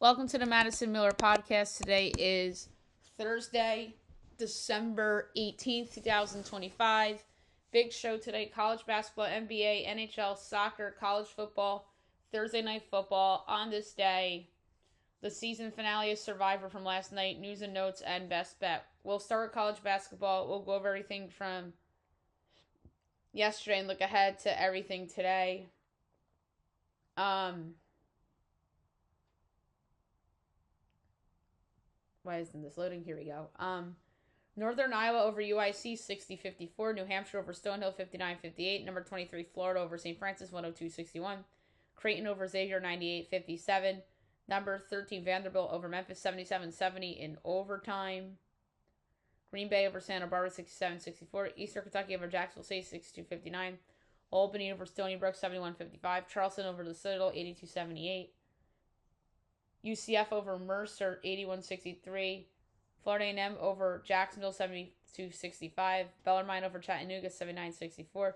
Welcome to the Madison Miller Podcast. Today is Thursday, December 18th, 2025. Big show today: college basketball, NBA, NHL, soccer, college football, Thursday night football. On this day, the season finale of Survivor from last night, news and notes, and best bet. We'll start with college basketball. We'll go over everything from yesterday and look ahead to everything today. Why isn't this loading? Here we go. Northern Iowa over UIC 60-54. New Hampshire over Stonehill 59-58. Number 23 Florida over St. Francis 102-61. Creighton over Xavier 98-57. Number 13 Vanderbilt over Memphis 77-70 in overtime. Green Bay over Santa Barbara 67-64. Eastern Kentucky over Jacksonville State 62-59. Albany over Stony Brook 71-55. Charleston over the Citadel 82-78. UCF over Mercer 81-63. Florida A&M over Jacksonville 72-65. Bellarmine over Chattanooga 79-64.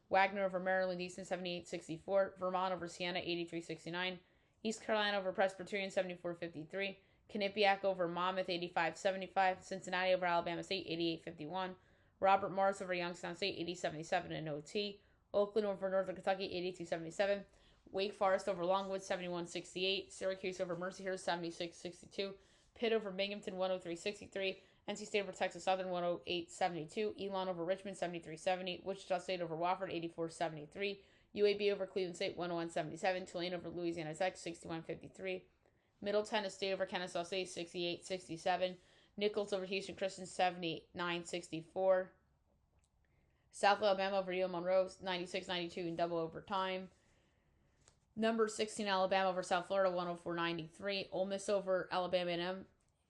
Wagner over Maryland Eastern 78-64. Vermont over Siena 83-69. East Carolina over Presbyterian 74-53. Quinnipiac over Monmouth 85-75. Cincinnati over Alabama State 88-51. Robert Morris over Youngstown State 80-77 in OT. Oakland over Northern Kentucky 82-77. Wake Forest over Longwood 71-68. Syracuse over Mercyhurst 76-62. Pitt over Binghamton 103-63. NC State over Texas Southern 108-72. Elon over Richmond 73-70. Wichita State over Wofford 84-73. UAB over Cleveland State 101-77. Tulane over Louisiana Tech 61-53. Middle Tennessee over Kennesaw State 68-67. Nichols over Houston Christian 79-64. South Alabama over Yale Monroe 96-92 in double overtime. Number 16 Alabama over South Florida 104-93. Ole Miss over Alabama A&M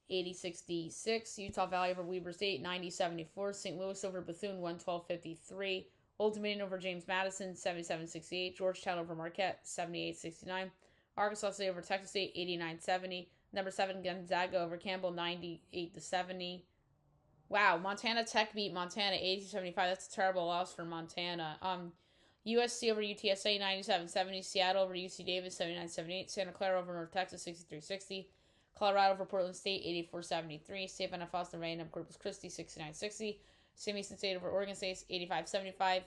80-66. Utah Valley over Weber State 90-74. St. Louis over Bethune 112-53. Old Dominion over James Madison 77-68. Georgetown over Marquette 78-69. Arkansas State over Texas State 89-70. Number 7 Gonzaga over Campbell 98-70. Wow, Montana Tech beat Montana 80-75. That's a terrible loss for Montana. USC over UTSA 97-70. Seattle over UC Davis 79-78. Santa Clara over North Texas 63-60. Colorado over Portland State 84-73. State Bend Foster A&M Corpus Christi 69-60. Sam Houston State over Oregon State 85-75.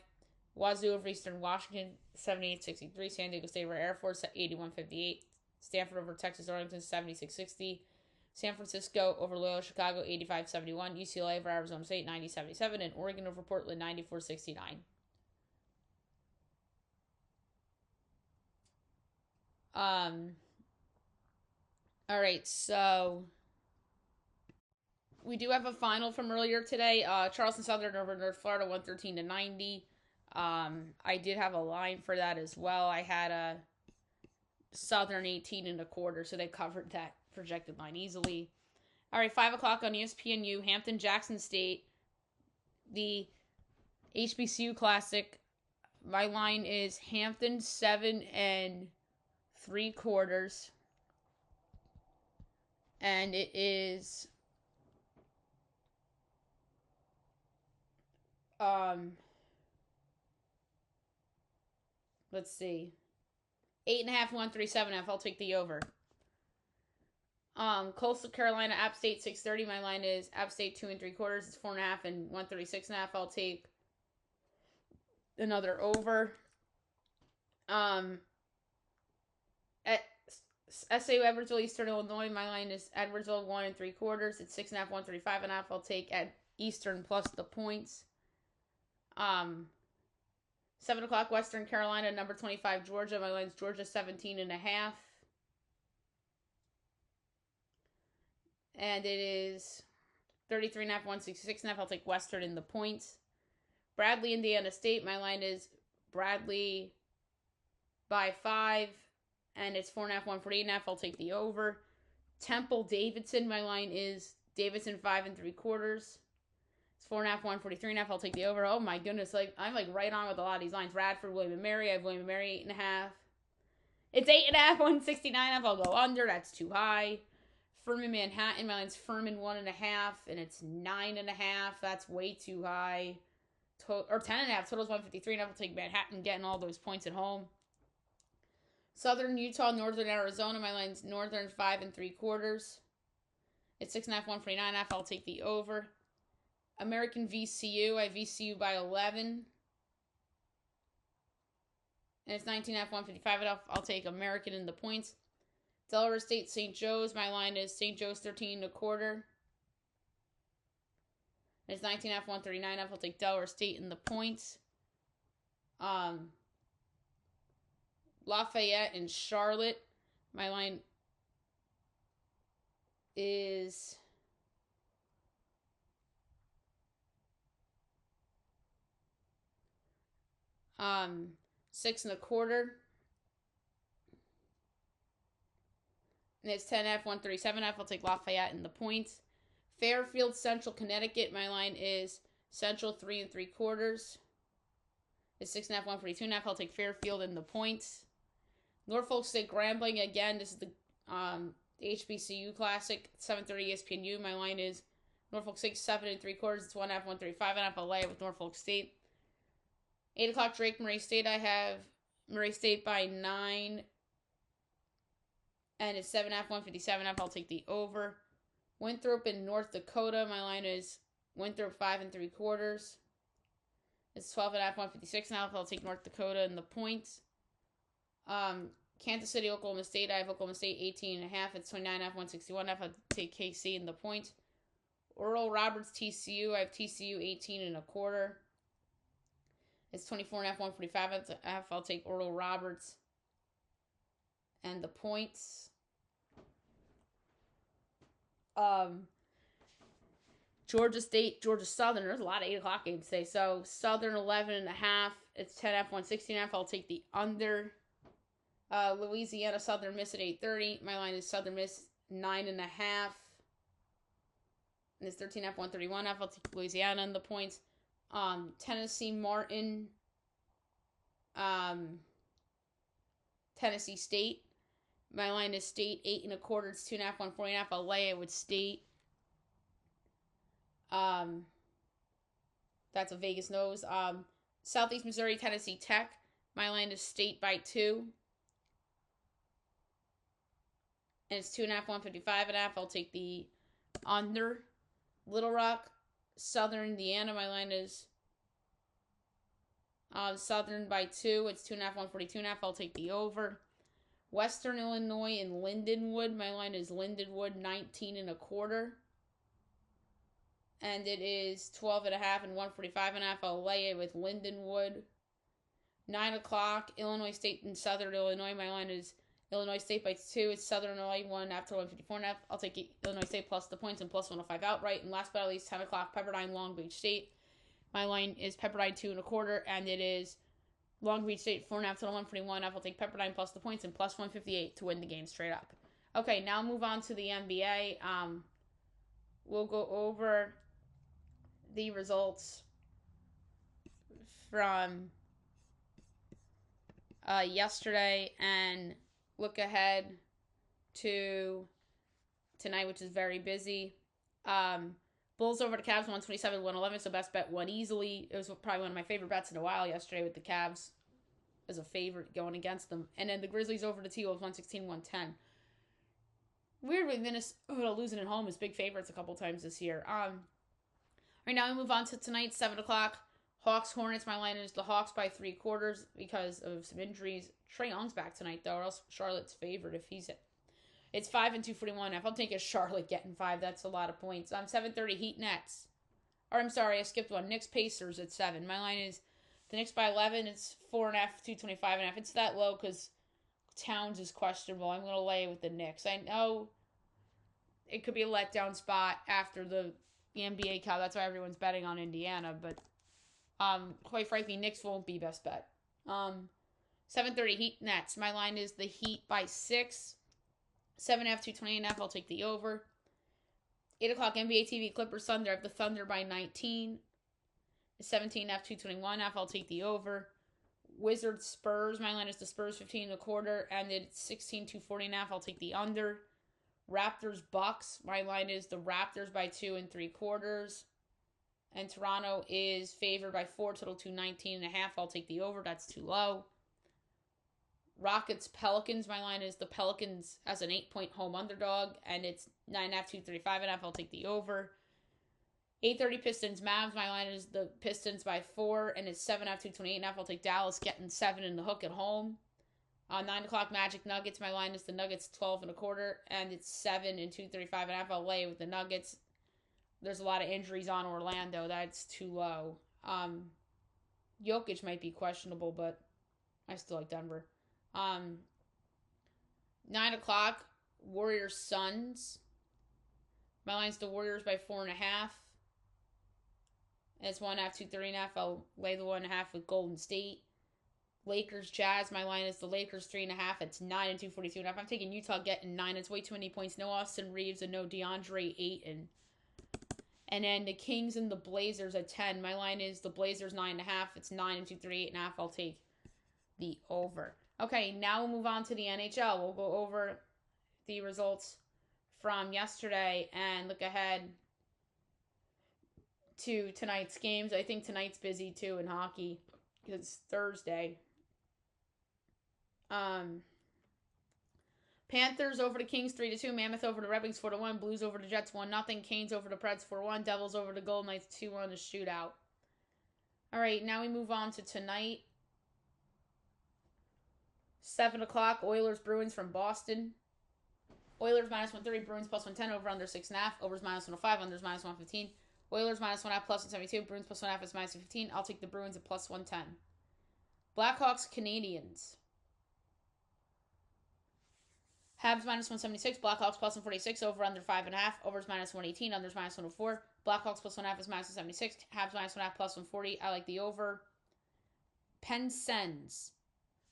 Wazoo over Eastern Washington 78-63. San Diego State over Air Force 81-58. Stanford over Texas Arlington 76-60. San Francisco over Loyola Chicago 85-71. UCLA over Arizona State 90-77. And Oregon over Portland 94-69. All right, so we do have a final from earlier today. Charleston Southern over North Florida 113-90. I did have a line for that as well. I had a Southern 18.25, so they covered that projected line easily. All right, 5 o'clock on ESPNU, Hampton Jackson State, the HBCU Classic. My line is Hampton 7.75. And it is let's see, 8.5, 137.5. I'll take the over. Coastal Carolina, App State 6:30. My line is App State 2 3/4. It's 4.5 and 136.5. I'll take another over. At SAU Edwardsville, Eastern Illinois, my line is Edwardsville 1 3/4. It's 6.5, 135.5. I'll take at Eastern plus the points. 7 o'clock Western Carolina, number 25 Georgia. My line's Georgia 17.5. And it is 33.5, 166.5. I'll take Western in the points. Bradley, Indiana State. My line is Bradley by 5. And it's 4.5, 148.5. I'll take the over. Temple, Davidson. My line is Davidson 5 3/4. It's 4.5, 143.5. I'll take the over. Oh my goodness. I'm right on with a lot of these lines. Radford, William and Mary. I have William and Mary 8.5. It's 8.5, 169.5. I'll go under. That's too high. Furman, Manhattan. My line's Furman 1.5. And it's 9.5. That's way too high. Or 10.5. Total's 153.5. I'll take Manhattan getting all those points at home. Southern Utah, Northern Arizona. My line's Northern 5 3/4. It's 6.5, 149.5. I'll take the over. American VCU. I have VCU by 11. And it's 19.5, 155.5. I'll take American in the points. Delaware State, St. Joe's. My line is St. Joe's 13 1/4. And it's 19.5, 139.5. I'll take Delaware State in the points. Lafayette and Charlotte. My line is 6 1/4. And it's 10F, 137F. I'll take Lafayette in the points. Fairfield, Central Connecticut. My line is Central 3 3/4. It's 6.5, 142.5. I'll take Fairfield in the points. Norfolk State, Grambling. Again, this is the HBCU Classic. 7:30 ESPNU. My line is Norfolk State 7 3/4. It's 1.5, 135.5. I'll lay it with Norfolk State. 8 o'clock Drake, Murray State. I have Murray State by 9. And it's 7.5, 157.5. I'll take the over. Winthrop in North Dakota. My line is Winthrop 5 3/4. It's 12.5, 156.5. I'll take North Dakota in the points. Kansas City, Oklahoma State. I have Oklahoma State 18.5. It's 29.5, 161.5. I'll take KC in the points. Oral Roberts, TCU. I have TCU 18 1/4. It's 24.5, 145.5. I'll take Oral Roberts and the points. Georgia State, Georgia Southern. There's a lot of 8 o'clock games today. So Southern 11.5. It's 10F, 116.5. I'll take the under. Louisiana Southern Miss at 8:30. My line is Southern Miss 9.5. And it's 13F, 131.5. I'll take Louisiana in the points. Tennessee Martin. Tennessee State. My line is State 8 1/4. It's 2.5, 140.5. I'll lay it with State. That's a Vegas nose. Southeast Missouri, Tennessee Tech. My line is State by 2. And it's 2.5, 155.5. I'll take the under. Little Rock, Southern Indiana. My line is Southern by 2. It's 2.5, 142.5. I'll take the over. Western Illinois and Lindenwood. My line is Lindenwood 19 1/4. And it is 12.5 and 145.5. I'll lay it with Lindenwood. 9 o'clock, Illinois State and Southern Illinois. My line is Illinois State by 2. It's Southern Illinois 1 after 154.5. I'll take Illinois State plus the points and plus 105 outright. And last but not least, 10 o'clock, Pepperdine, Long Beach State. My line is Pepperdine 2 1/4, and it is Long Beach State 4.5 to 141. I'll take Pepperdine plus the points and plus 158 to win the game straight up. Okay, now move on to the NBA. We'll go over the results from yesterday and look ahead to tonight, which is very busy. Bulls over the Cavs, 127, 111, so best bet won easily. It was probably one of my favorite bets in a while yesterday with the Cavs as a favorite going against them. And then the Grizzlies over the T-Wolves, 116, 110. Weird with Minnesota losing at home as big favorites a couple times this year. Right now we move on to tonight, 7 o'clock. Hawks, Hornets. My line is the Hawks by 3/4 because of some injuries. Trae Young's back tonight, though, or else Charlotte's favorite if he's it. It's 5 and 241. If I'll take a Charlotte getting 5, that's a lot of points. 7:30 Heat Nets. Or I'm sorry, I skipped one. Knicks Pacers at 7. My line is the Knicks by 11. It's 4.5, 225.5. It's that low because Towns is questionable. I'm going to lay with the Knicks. I know it could be a letdown spot after the NBA Cup. That's why everyone's betting on Indiana. But quite frankly, Knicks won't be best bet. 7:30 Heat Nets. My line is the Heat by 6. 7.5, 228.5. I'll take the over. 8 o'clock NBA TV Clippers Thunder. I have the Thunder by 19. 17.5, 221.5. I'll take the over. Wizards Spurs. My line is the Spurs 15 1/4, and it's 16, 240.5. I'll take the under. Raptors Bucks. My line is the Raptors by 2 3/4. And Toronto is favored by 4, total 219.5. I'll take the over. That's too low. Rockets Pelicans. My line is the Pelicans as an 8-point home underdog, and it's 9.5, 235.5. I'll take the over. 8:30 Pistons Mavs. My line is the Pistons by 4, and it's 7.5, 228.5. I'll take Dallas getting 7 in the hook at home. 9 o'clock Magic Nuggets. My line is the Nuggets 12.25, and it's 7 and 235.5. I'll lay with the Nuggets. There's a lot of injuries on Orlando. That's too low. Jokic might be questionable, but I still like Denver. 9 o'clock Warriors Suns. My line's the Warriors by 4.5. And it's 1.5, 230.5. I'll lay the 1.5 with Golden State. Lakers Jazz. My line is the Lakers 3.5. It's 9 and 242.5. I'm taking Utah getting 9. It's way too many points. No Austin Reeves and no DeAndre Ayton. And then the Kings and the Blazers at 10. My line is the Blazers 9.5. It's 9 and 238.5. I'll take the over. Okay, now we'll move on to the NHL. We'll go over the results from yesterday and look ahead to tonight's games. I think tonight's busy too in hockey because it's Thursday. Panthers over the Kings 3-2. Mammoth over the Red Wings 4-1. Blues over the Jets 1-0. Canes over the Preds 4-1. Devils over the Golden Knights 2-1 the shootout. All right, now we move on to tonight. 7 o'clock, Oilers Bruins from Boston. Oilers minus 130, Bruins plus 110, over under 6.5. Overs minus 105, unders minus 115. Oilers minus 1.5 plus 172. Bruins plus 1.5 is minus 15. I'll take the Bruins at plus 110. Blackhawks Canadians. Habs minus 176. Blackhawks plus 146. Over under 5.5. Overs minus 118. Unders minus 104. Blackhawks plus 1.5 is minus 176. Habs minus 1.5 plus 140. I like the over. Pens Sens.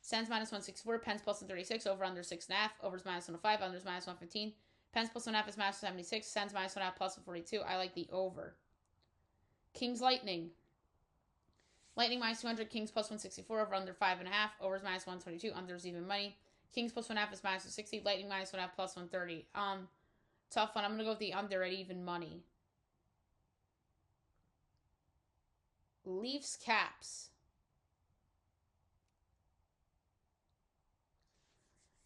Sens minus 164. Pens plus 136. Over under 6.5. Overs minus 105. Unders minus 115. Pens plus 1.5 is minus 176. Sens minus 1.5 plus 142. I like the over. Kings Lightning. Lightning minus 200. Kings plus 164. Over under 5.5. Overs minus 122. Unders even money. Kings plus 1.5 is minus 160. Lightning minus 1.5 plus 130. Tough one. I'm going to go with the under at even money. Leafs Caps.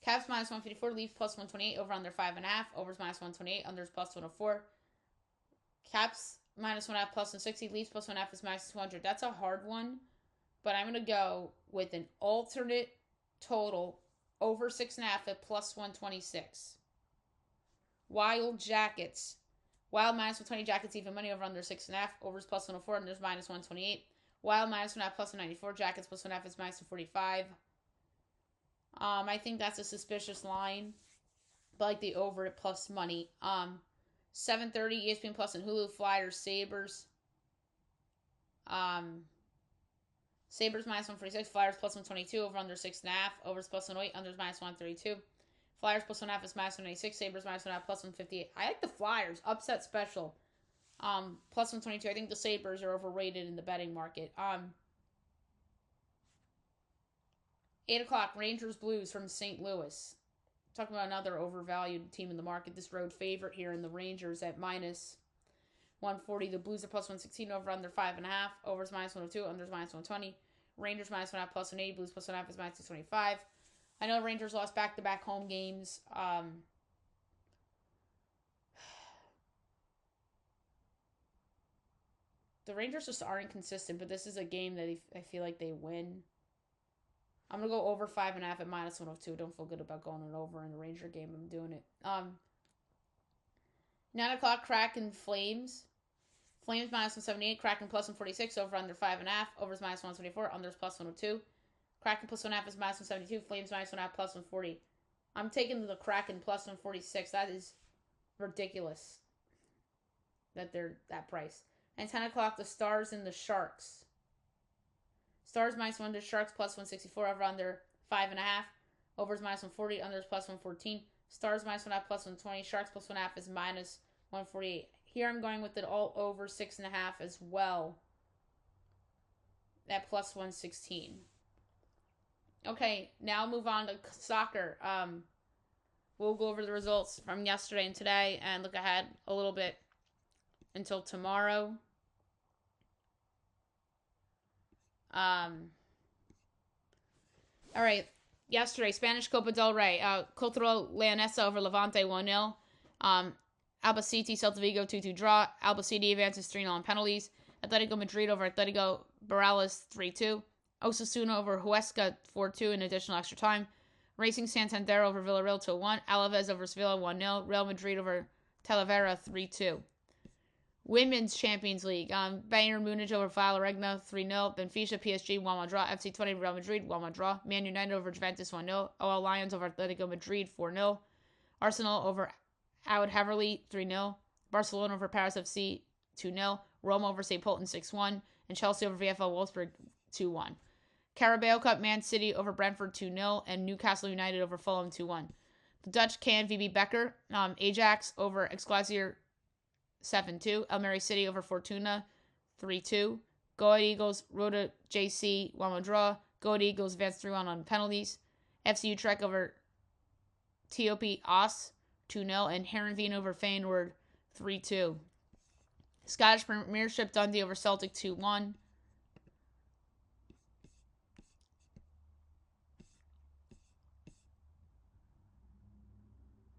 Caps minus 154. Leafs plus 128. Over under 5.5. Overs minus 128. Unders plus 104. Caps minus 1.5 plus 160. Leafs plus 1.5 is minus 200. That's a hard one. But I'm going to go with an alternate total over 6.5 at plus 126. Wild Jackets. Wild minus 120. Jackets even money, over under 6.5. Overs plus 104. Unders minus 128. Wild minus 1.5 plus 194. Jackets plus 1.5 is minus 145. I think that's a suspicious line. But like the over at plus money. 7:30 ESPN Plus and Hulu. Flyers Sabres. Sabres minus 146. Flyers plus 122. Over under 6.5. Overs plus 108. Unders minus 132. Flyers plus 1.5 is minus 196. Sabres minus 1.5 plus 158. I like the Flyers. Upset special. Plus 122. I think the Sabres are overrated in the betting market. 8 o'clock, Rangers Blues from St. Louis. Talking about another overvalued team in the market. This road favorite here in the Rangers at minus 140. The Blues are plus 116, over under 5.5. Overs minus 102, unders minus 120. Rangers minus 1.5 plus 180. Blues plus 1.5 is minus 225. I know Rangers lost back-to-back home games. The Rangers just aren't consistent, but this is a game that I feel like they win. I'm going to go over 5.5 at minus 102. Don't feel good about going over in a Ranger game. I'm doing it. 9 o'clock, Kraken Flames. Flames minus 178. Kraken plus 146. Over under 5.5. Overs minus 124. Unders plus 102. Kraken plus 1.5 is minus 172. Flames minus 1.5 plus 140. I'm taking the Kraken plus 146. That is ridiculous that they're that price. And 10 o'clock, the Stars and the Sharks. Stars minus 100, Sharks plus 164, over under 5.5. Overs minus 140, unders plus 114. Stars minus 1.5 plus 120. Sharks plus 1.5 is minus 148. Here I'm going with it all over 6.5 as well. At plus 116. Okay, now move on to soccer. We'll go over the results from yesterday and today and look ahead a little bit until tomorrow. All right. Yesterday, Spanish Copa del Rey. Cultural Leonesa over Levante 1-0. Albacete, Celta Vigo 2-2 draw. Albacete advances 3-0 on penalties. Atletico Madrid over Atletico Barrales 3-2. Osasuna over Huesca 4-2 in additional extra time. Racing Santander over Villarreal 2-1. Alaves over Sevilla 1-0. Real Madrid over Talavera 3-2. Women's Champions League. Bayern Munich over Valeregna 3-0. Benfica PSG 1-1 draw. FC 20 Real Madrid 1-1 draw. Man United over Juventus 1-0. OL Lions over Atletico Madrid 4-0. Arsenal over Oud Heverly 3-0. Barcelona over Paris FC 2-0. Roma over St. Pölten 6-1. And Chelsea over VfL Wolfsburg 2-1. Carabao Cup, Man City over Brentford 2-0. And Newcastle United over Fulham 2-1. The Dutch VB Becker. Ajax over Excelsior 7-2. Almere City over Fortuna 3-2. Go Ahead Eagles, Roda JC 1-1 draw. Go Ahead Eagles advance 3-1 on penalties. FC Utrecht over TOP Os 2-0. And Heerenveen over Feyenoord 3-2. Scottish Premiership, Dundee over Celtic 2-1.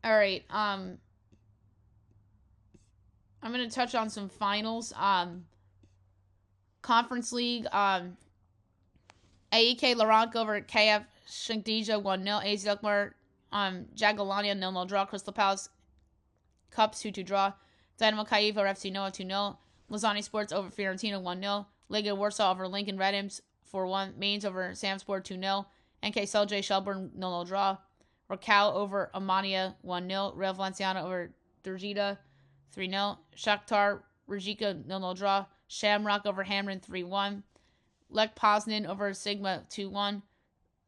All right. I'm going to touch on some finals. Conference League. AEK Larank over KF Shinkdija 1-0. AZ Alkmaar Jagiellania 0-0 draw. Crystal Palace Cup 2-2 draw. Dynamo Kyiv over FC Noah 2-0. Lausanne Sports over Fiorentina 1-0. Legia Warsaw over Lincoln Redims 4-1. Mainz over Samspor 2-0. NK Celje Shelburne 0-0 draw. Racal over Amania 1-0. Real Valenciana over Dragida 3-0. Shakhtar Rijeka 0-0 draw. Shamrock over Hamrin 3-1. Lech Poznan over Sigma 2-1.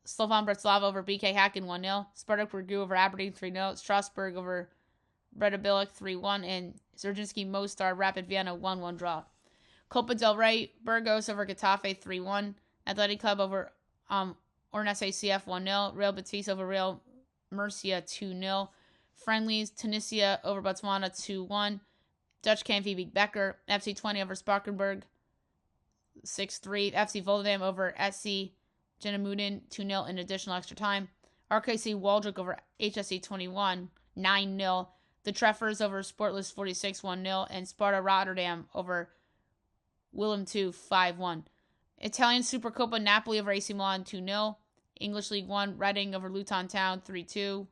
Slovan Bratislava over BK Hacken 1-0. Spartak Brugge over Aberdeen 3-0. Strasbourg over Bredabilek 3-1. And Zerjinski Mostar Rapid Vienna 1-1 draw. Copa del Rey, Burgos over Getafe 3-1. Athletic Club over Ornese CF 1-0. Real Betis over Real Murcia 2-0. Friendlies, Tunisia over Botswana 2-1. Dutch VB Becker. FC 20 over Sparkenburg 6-3. FC Volendam over SC Genemuiden 2-0 in additional extra time. RKC Waldrop over HSC 21 9-0. The Treffers over Sportless 46 1-0. And Sparta Rotterdam over Willem 2 5-1. Italian Supercoppa Napoli over AC Milan 2-0. English League 1 Reading over Luton Town 3-2.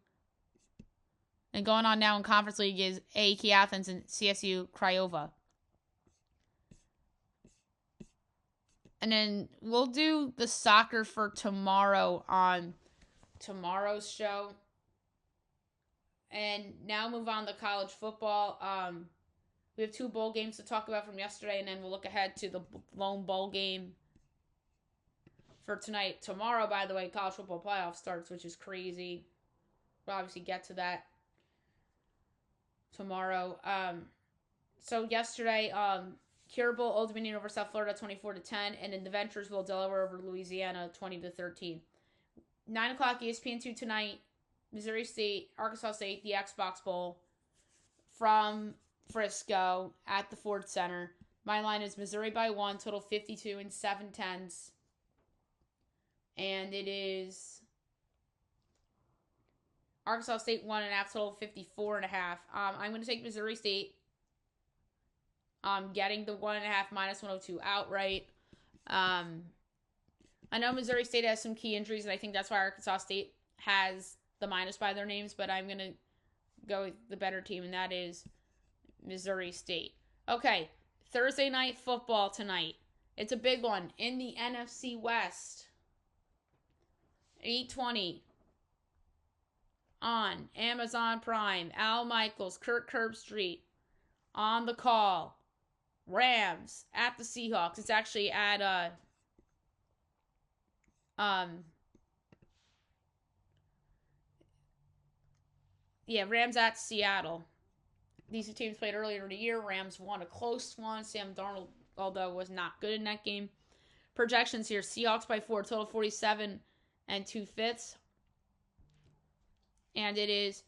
And going on now in Conference League is AEK Athens and CSU Craiova. And then we'll do the soccer for tomorrow on tomorrow's show. And now move on to college football. We have 2 bowl games to talk about from yesterday, and then we'll look ahead to the lone bowl game for tonight. Tomorrow, by the way, college football playoff starts, which is crazy. We'll obviously get to that tomorrow. So yesterday, Curable Old Dominion over South Florida 24-10, and in the Venturesville, Delaware over Louisiana 20-13. 9 o'clock ESPN2 tonight. Missouri State, Arkansas State, the Xbox Bowl from Frisco at the Ford Center. My line is Missouri by 1, total 52 and 7/10. And it is Arkansas State 1.5, total 54.5. I'm going to take Missouri State. Getting the 1.5 minus 102 outright. I know Missouri State has some key injuries, and I think that's why Arkansas State has the minus by their names, but I'm going to go with the better team, and that is Missouri State. Okay, Thursday night football tonight. It's a big one in the NFC West. 8:20 on Amazon Prime. Al Michaels, Kirk Herbstreit on the call. Rams at the Seahawks. It's actually at Rams at Seattle. These two teams played earlier in the year. Rams won a close one. Sam Darnold, although, was not good in that game. Projections here. Seahawks by 4, total 47 and 2/5. And it is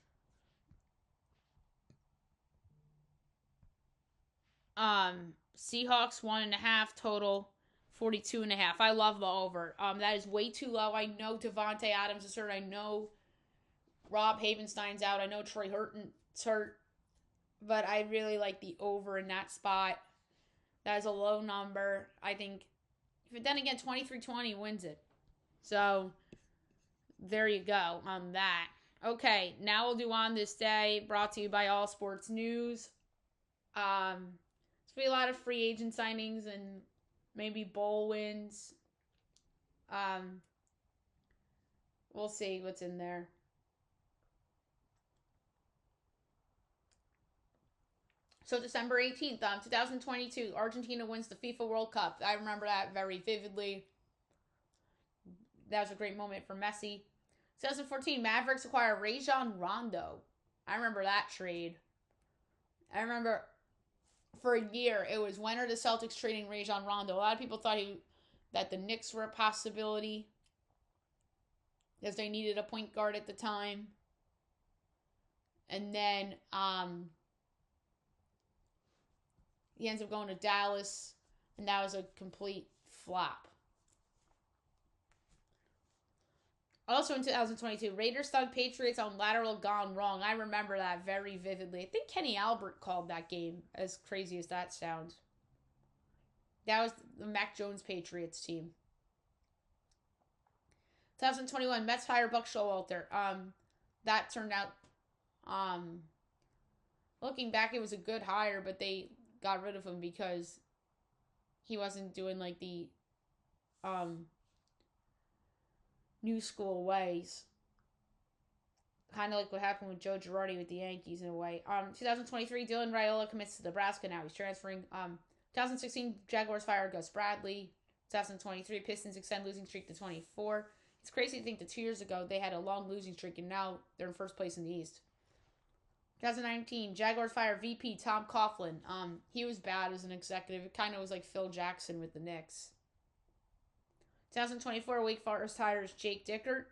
Seahawks 1.5, total 42.5. I love the over. That is way too low. I know Devontae Adams is hurt. I know Rob Havenstein's out. I know Troy Hurton's hurt. But I really like the over in that spot. That is a low number. I think, but then again, 23-20 wins it. So, there you go on that. Okay, now we'll do On This Day, brought to you by All Sports News. There's going to be a lot of free agent signings and maybe bowl wins. We'll see what's in there. So December 18th, 2022, Argentina wins the FIFA World Cup. I remember that very vividly. That was a great moment for Messi. 2014, Mavericks acquire Rajon Rondo. I remember that trade. I remember for a year, it was when are the Celtics trading Rajon Rondo? A lot of people thought that the Knicks were a possibility because they needed a point guard at the time. And then he ends up going to Dallas, and that was a complete flop. Also in 2022, Raiders stunned Patriots on lateral gone wrong. I remember that very vividly. I think Kenny Albert called that game, as crazy as that sounds. That was the Mac Jones Patriots team. 2021, Mets hire Buck Showalter. That turned out, looking back, it was a good hire, but they got rid of him because he wasn't doing like the new school ways. Kind of like what happened with Joe Girardi with the Yankees in a way. 2023, Dylan Raiola commits to Nebraska. Now he's transferring. 2016, Jaguars fire Gus Bradley. 2023, Pistons extend losing streak to 24. It's crazy to think that 2 years ago they had a long losing streak and now they're in first place in the East. 2019, Jaguars fire VP Tom Coughlin. He was bad as an executive. It kind of was like Phil Jackson with the Knicks. 2024, Wake Forest hires Jake Dickert.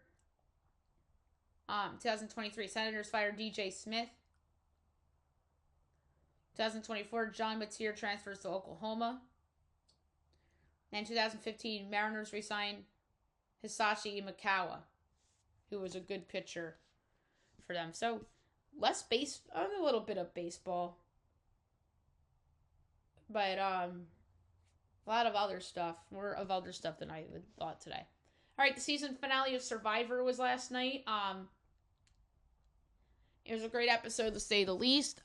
2023, Senators fire DJ Smith. 2024, John Mateer transfers to Oklahoma. And 2015, Mariners resign Hisashi Imakawa, who was a good pitcher for them. So, a little bit of baseball. But, a lot of other stuff. More of other stuff than I thought today. All right, the season finale of Survivor was last night. It was a great episode, to say the least.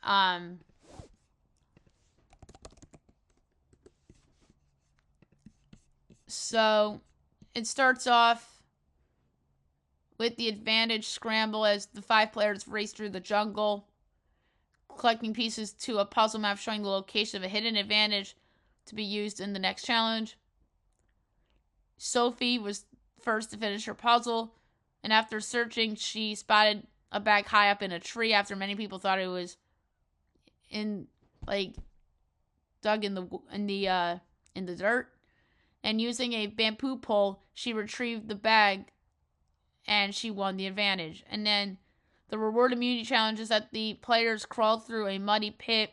So, it starts off with the advantage scramble as the 5 players race through the jungle, collecting pieces to a puzzle map showing the location of a hidden advantage to be used in the next challenge. Sophie was first to finish her puzzle, and after searching, she spotted a bag high up in a tree after many people thought it was dug in the dirt. And using a bamboo pole, she retrieved the bag and she won the advantage. And then the reward immunity challenge is that the players crawled through a muddy pit,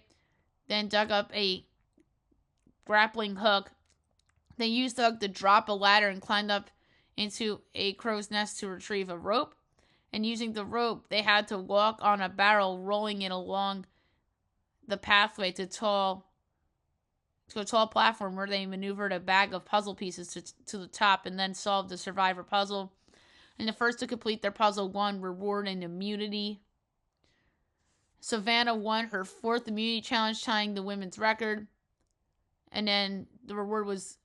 then dug up a grappling hook. They used the hook to drop a ladder and climbed up into a crow's nest to retrieve a rope. And using the rope, they had to walk on a barrel, rolling it along the pathway to a tall platform where they maneuvered a bag of puzzle pieces to the top and then solved the Survivor puzzle. And the first to complete their puzzle won reward and immunity. Savannah won her 4th immunity challenge, tying the women's record. And then the reward was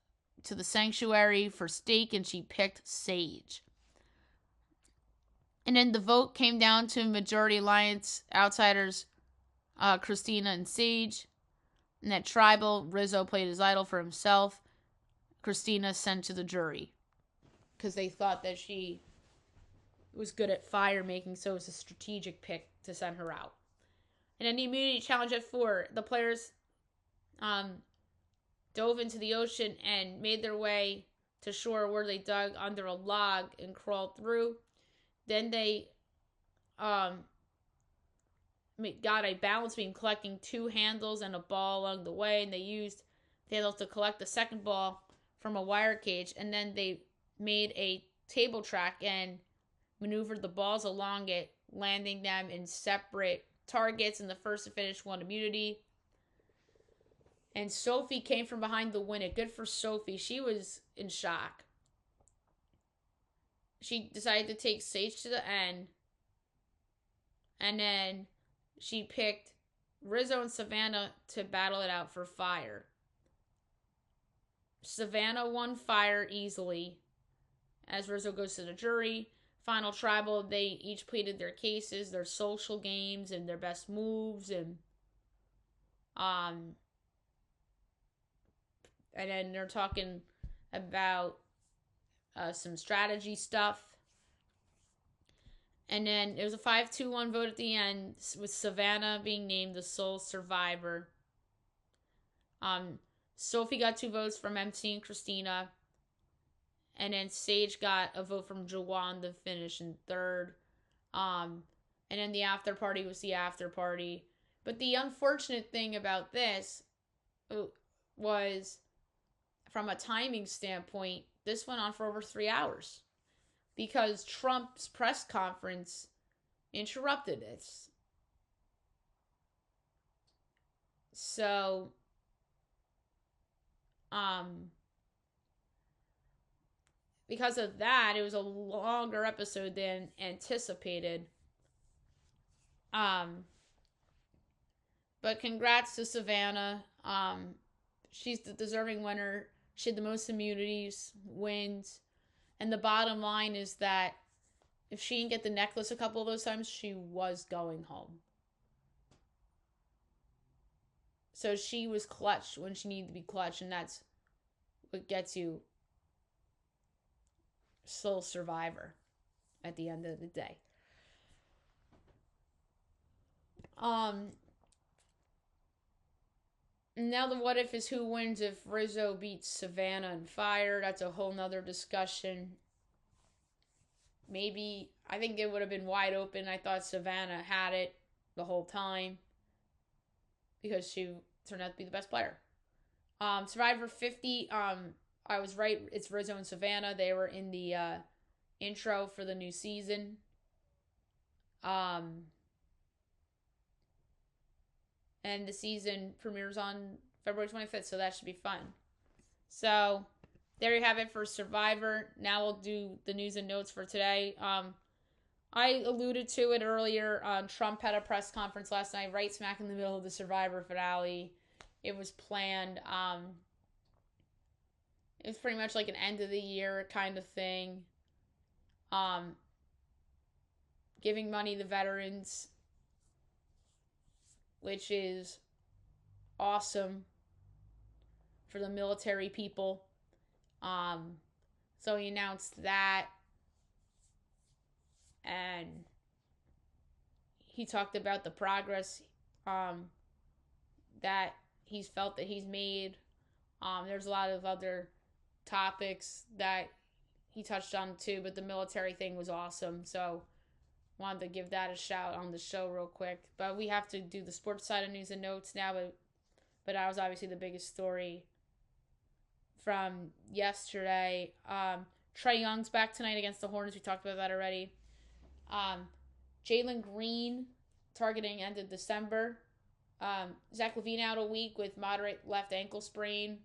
to the sanctuary for steak, and she picked Sage. And then the vote came down to Majority Alliance outsiders, Christina and Sage. And at Tribal, Rizzo played his idol for himself. Christina sent to the jury because they thought that she was good at fire making, so it was a strategic pick to send her out. And then the immunity challenge at 4, the players dove into the ocean and made their way to shore where they dug under a log and crawled through. Then they got a balance beam, collecting 2 handles and a ball along the way, and they used the handles to collect the second ball from a wire cage, and then they made a table track and maneuvered the balls along it, landing them in separate targets, and the first to finish won immunity. And Sophie came from behind to win it. Good for Sophie. She was in shock. She decided to take Sage to the end. And then she picked Rizzo and Savannah to battle it out for fire. Savannah won fire easily. As Rizzo goes to the jury. Final tribal, they each pleaded their cases, their social games, and their best moves, and then they're talking about some strategy stuff. And then it was a 5-2-1 vote at the end, with Savannah being named the sole survivor. Sophie got 2 votes from MC and Christina. And then Sage got a vote from Jawan to finish in third. And then the after party was the after party. But the unfortunate thing about this was, from a timing standpoint, this went on for over 3 hours. Because Trump's press conference interrupted this. So, because of that, it was a longer episode than anticipated. But congrats to Savannah. She's the deserving winner. She had the most immunities, wins. And the bottom line is that if she didn't get the necklace a couple of those times, she was going home. So she was clutch when she needed to be clutch, and that's what gets you sole survivor at the end of the day. Now the what if is who wins if Rizzo beats Savannah and Fire. That's a whole nother discussion. Maybe, I think it would have been wide open. I thought Savannah had it the whole time because she turned out to be the best player. Survivor 50, I was right. It's Rizzo and Savannah. They were in the intro for the new season. And the season premieres on February 25th, so that should be fun. So, there you have it for Survivor. Now we'll do the news and notes for today. I alluded to it earlier. Trump had a press conference last night, right smack in the middle of the Survivor finale. It was planned. It was pretty much like an end of the year kind of thing. Giving money to veterans, which is awesome for the military people. So he announced that, and he talked about the progress that he's felt that he's made. There's a lot of other topics that he touched on too, but the military thing was awesome. So wanted to give that a shout on the show real quick. But we have to do the sports side of news and notes now, but that was obviously the biggest story from yesterday. Trae Young's back tonight against the Hornets. We talked about that already. Jalen Green targeting end of December. Zach LaVine out a week with moderate left ankle sprain.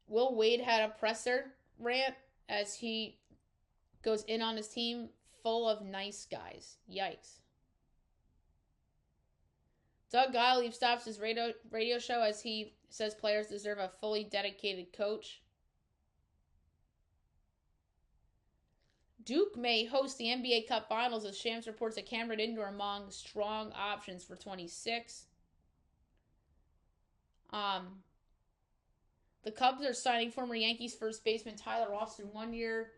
Will Wade had a presser rant as he goes in on his team full of nice guys. Yikes. Doug Gottlieb stops his radio show as he says players deserve a fully dedicated coach. Duke may host the NBA Cup Finals as Shams reports that Cameron Indoor among strong options for 26. The Cubs are signing former Yankees first baseman Tyler Austin 1 year,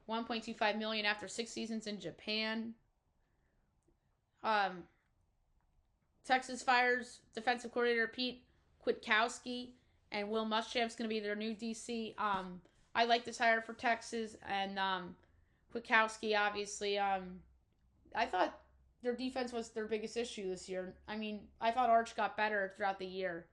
$1.25 million after 6 seasons in Japan. Texas fires defensive coordinator Pete Kwiatkowski, and Will Muschamp's going to be their new DC. I like this hire for Texas, and Kwiatkowski, obviously. I thought their defense was their biggest issue this year. I mean, I thought Arch got better throughout the year.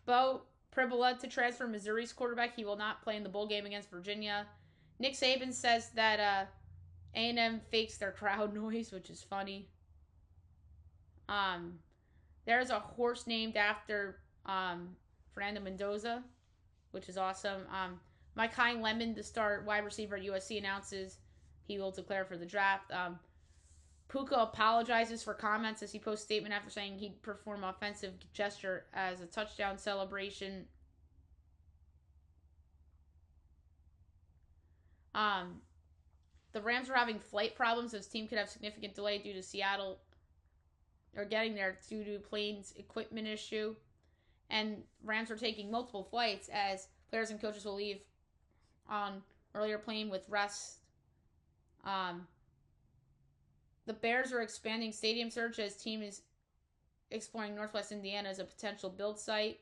Bo Pribolet to transfer, Missouri's quarterback. He will not play in the bowl game against Virginia. Nick Saban says that A&M fakes their crowd noise, which is funny. There's a horse named after Fernando Mendoza, which is awesome. Mike Lemon, the star wide receiver at USC, announces he will declare for the draft. Puka apologizes for comments as he posts a statement after saying he'd perform offensive gesture as a touchdown celebration. The Rams are having flight problems. This team could have significant delay due to Seattle or getting there due to plane's equipment issue. And Rams are taking multiple flights as players and coaches will leave on earlier plane with rest. The Bears are expanding stadium search as team is exploring Northwest Indiana as a potential build site.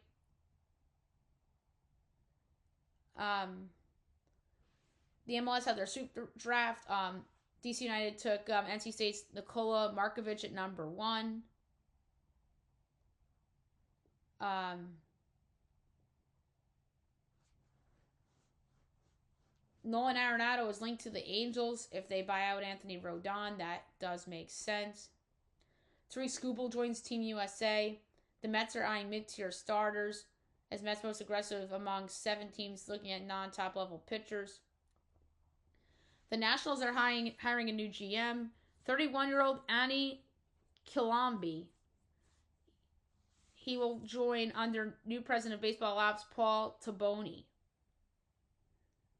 The MLS had their super draft. DC United took NC State's Nikola Markovic at number 1. Nolan Arenado is linked to the Angels if they buy out Anthony Rodon. That does make sense. Tariq Skubal joins Team USA. The Mets are eyeing mid-tier starters as Mets most aggressive among 7 teams looking at non-top level pitchers. The Nationals are hiring a new GM. 31-year-old Annie Kilombi. He will join under new president of baseball ops, Paul Taboni.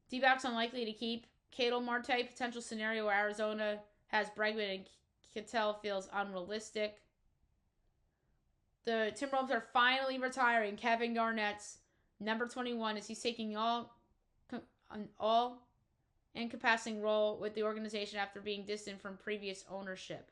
D-backs unlikely to keep Ketel Marte. Potential scenario where Arizona has Bregman and Ketel feels unrealistic. The Timberwolves are finally retiring Kevin Garnett's number 21 as he's taking an all-encompassing role with the organization after being distant from previous ownership.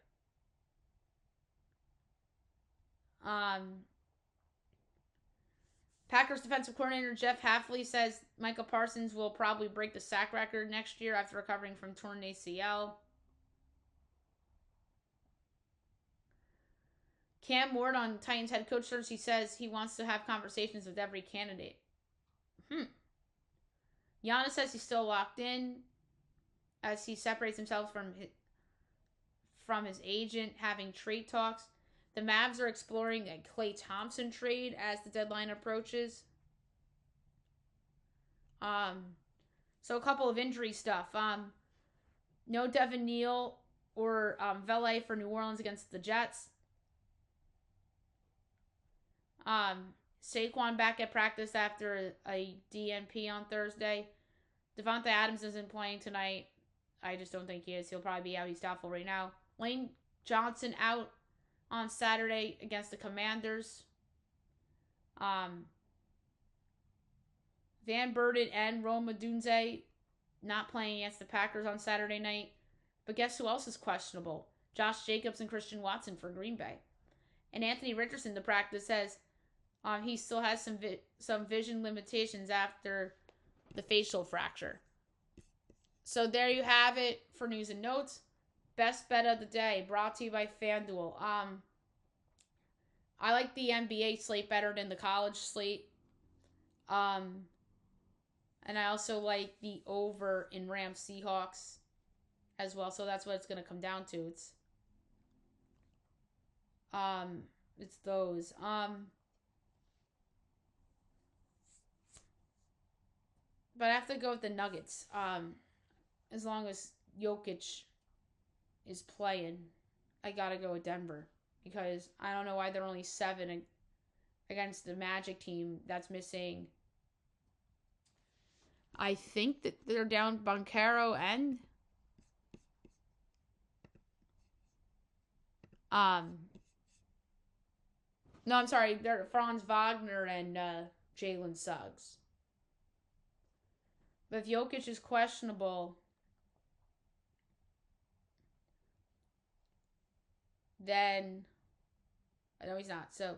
Packers defensive coordinator Jeff Hafley says Micah Parsons will probably break the sack record next year after recovering from torn ACL. Cam Ward on Titans head coach search, he says he wants to have conversations with every candidate. Giannis says he's still locked in as he separates himself from his agent, having trade talks. The Mavs are exploring a Klay Thompson trade as the deadline approaches. So a couple of injury stuff. No Devin Neal or Valet for New Orleans against the Jets. Saquon back at practice after a DNP on Thursday. Devontae Adams isn't playing tonight. I just don't think he is. He'll probably be out. He's doubtful right now. Lane Johnson out on Saturday against the Commanders. Van Burden and Rome Odunze not playing against the Packers on Saturday night. But guess who else is questionable? Josh Jacobs and Christian Watson for Green Bay. And Anthony Richardson, the practice says he still has some vision limitations after the facial fracture. So there you have it for news and notes. Best bet of the day brought to you by FanDuel. I like the NBA slate better than the college slate. And I also like the over in Rams Seahawks as well. So that's what it's going to come down to. It's those. But I have to go with the Nuggets. As long as Jokic is playing, I gotta go with Denver. Because I don't know why they're only 7 against the Magic team that's missing. I think that they're down Banchero and no, I'm sorry, they're Franz Wagner and Jalen Suggs. But if Jokic is questionable, then no, he's not. So,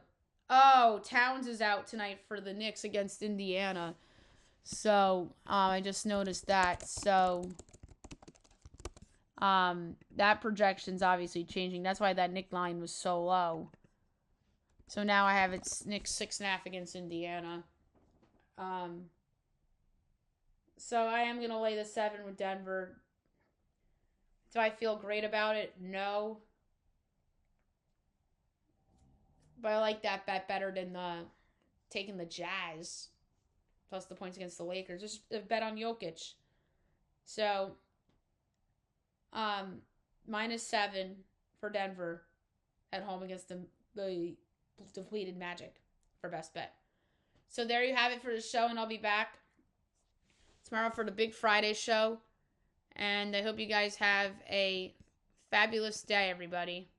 Towns is out tonight for the Knicks against Indiana. So, I just noticed that. So, That projection's obviously changing. That's why that Nick line was so low. So now I have Nick 6.5 against Indiana. So I am going to lay the 7 with Denver. Do I feel great about it? No. But I like that bet better than taking the Jazz plus the points against the Lakers. Just a bet on Jokic. So, -7 for Denver at home against the depleted Magic for best bet. So there you have it for the show, and I'll be back tomorrow for the Big Friday show. And I hope you guys have a fabulous day, everybody.